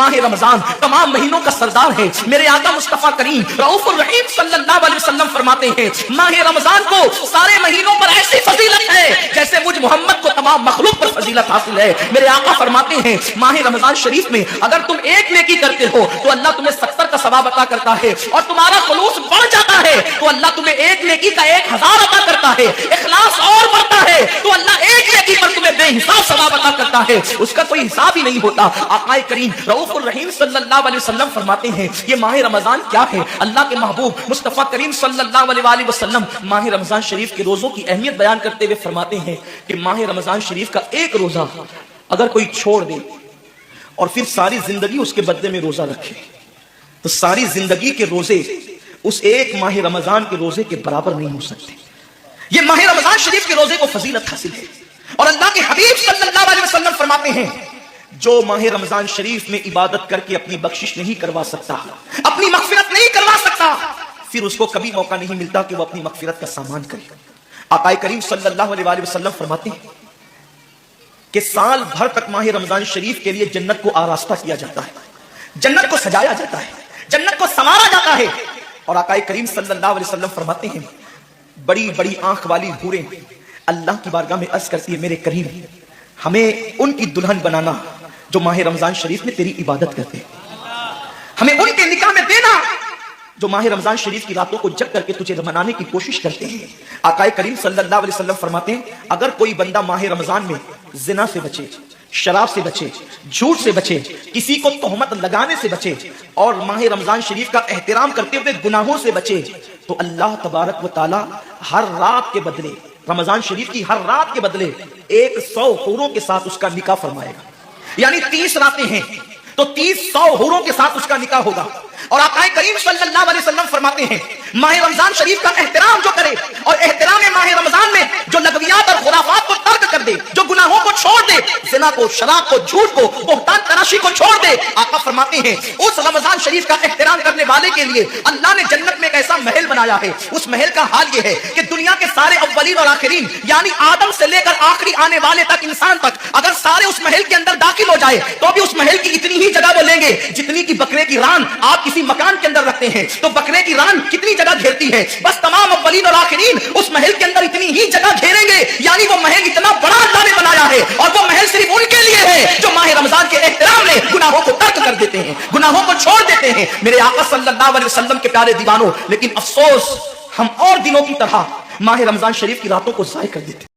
माह रमजान तमाम महीनों का सरदार है। मेरे आका मुस्तफा करीम रऊफ रहीम सल्लल्लाहु अलैहि वसल्लम फरमाते हैं माह रमजान को सारे महीनों पर ऐसी फजीलत है जैसे मुझ मोहम्मद को तमाम मखलूक पर फजीलत हासिल है। मेरे आका फरमाते हैं माह रमजान शरीफ में अगर तुम एक नेकी करते हो तो अल्लाह तुम्हें 70 का सवाब अता करता है, और तुम्हारा खुलूस बढ़ जाता है तो अल्लाह तुम्हें एक नेकी का 1000 अता करता है। इखलास और बढ़ता है तो अल्लाह एक नेकी पर तुम्हें बेहिसाब सवाब अता करता है, उसका कोई हिसाब ही नहीं होता। आका करीम रऊफुर रहीम सल्लल्लाहु अलैहि वसल्लम फरमाते हैं ये माह रमजान क्या है। अल्लाह के महबूब मुस्तफा करीम सल्लल्लाहु अलैहि वसल्लम माह रमजान शरीफ के रोजों की अहमियत बयान करते हुए फरमाते हैं कि माह रमजान शरीफ का एक रोजा अगर कोई छोड़ दे और फिर सारी जिंदगी उसके बदले में रोजा रखे तो सारी जिंदगी के रोजे उस एक माह रमजान के रोजे के बराबर नहीं हो सकते। ये माह रमजान शरीफ के रोजे को फजीलत हासिल है। और अल्लाह के हबीब सल्लल्लाहु अलैहि वसल्लम फरमाते हैं जो माह रमजान शरीफ में इबादत करके अपनी बख्शिश नहीं करवा सकता, अपनी मगफिरत नहीं करवा सकता, फिर उसको कभी मौका नहीं मिलता कि वो अपनी मगफिरत का सामान करे। आका करीम सल्लल्लाहु अलैहि वसल्लम फरमाते हैं कि साल भर तक माह रमजान शरीफ के लिए जन्नत को आरास्ता किया जाता है, जन्नत को सजाया जाता है, जन्नत को संवारा जाता है। और आका करीम सल्लल्लाहु अलैहि वसल्लम फरमाते हैं बड़ी बड़ी आंख वाली हूरें अल्लाह की बारगाह में अर्ज करती है मेरे करीम हमें उनकी दुल्हन बनाना जो माह रमजान शरीफ में तेरी इबादत करते हैं, हमें उनके निकाह में देना जो माह रमजान शरीफ की रातों को जग करके तुझे मनाने की कोशिश करते हैं। आका करीम सल्लल्लाहु अलैहि वसल्लम फरमाते हैं अगर कोई बंदा माह रमजान में जिना से बचे, शराब से बचे, झूठ से बचे, किसी को तोहमत लगाने से बचे और माह रमजान शरीफ का एहतराम करते हुए गुनाहों से बचे तो अल्लाह तबारक व तआला हर रात के बदले रमजान शरीफ की हर रात के बदले 100 हूरों के साथ उसका निकाह फरमाएगा। यानी 30 रातें हैं तो 30 हूरों के साथ उसका निकाह होगा। और आका करीम सल्लल्लाहु अलैहि वसल्लम फरमाते हैं माह रमजान शरीफ का एहतराम जो करे और एहतराम माह रमजान में जो लगवियात और खुराफात को तर्क कर दे, जो गुनाहों को छोड़ दे, ज़िना को, शराब को, झूठ को, बोहतान तराशी को छोड़ दे, आका फरमाते हैं उस रमजान शरीफ का एहतराम करने वाले के लिए अल्लाह ने जन्नत में एक ऐसा महल बनाया है। उस महल का हाल यह है कि दुनिया के सारे अव्वलीन और आखिरीन यानी आदम से लेकर आखिरी आने वाले तक इंसान तक अगर सारे उस महल के अंदर दाखिल हो जाए तो भी उस महल की इतनी ही जगह वो लेंगे जितनी की बकरे की रान आप किसी मकान के अंदर रखते हैं तो बकरे की रान कितनी जगह घेरती है, बस तमाम अव्वलीन और आखिरीन उस महल के अंदर इतनी ही जगह घेरेंगे। यानी वो महल इतना बड़ा अल्लाह ने बनाया है और वो महल सिर्फ उनके लिए है जो माह रमजान के एहतराम में गुनाहों को तर्क कर देते हैं, गुनाहों को छोड़ देते हैं। मेरे आका सल्लल्लाहु अलैहि वसल्लम के प्यारे दीवानों, लेकिन अफसोस हम और दिनों की तरह माह रमजान शरीफ की रातों को ज़ाय कर देते हैं।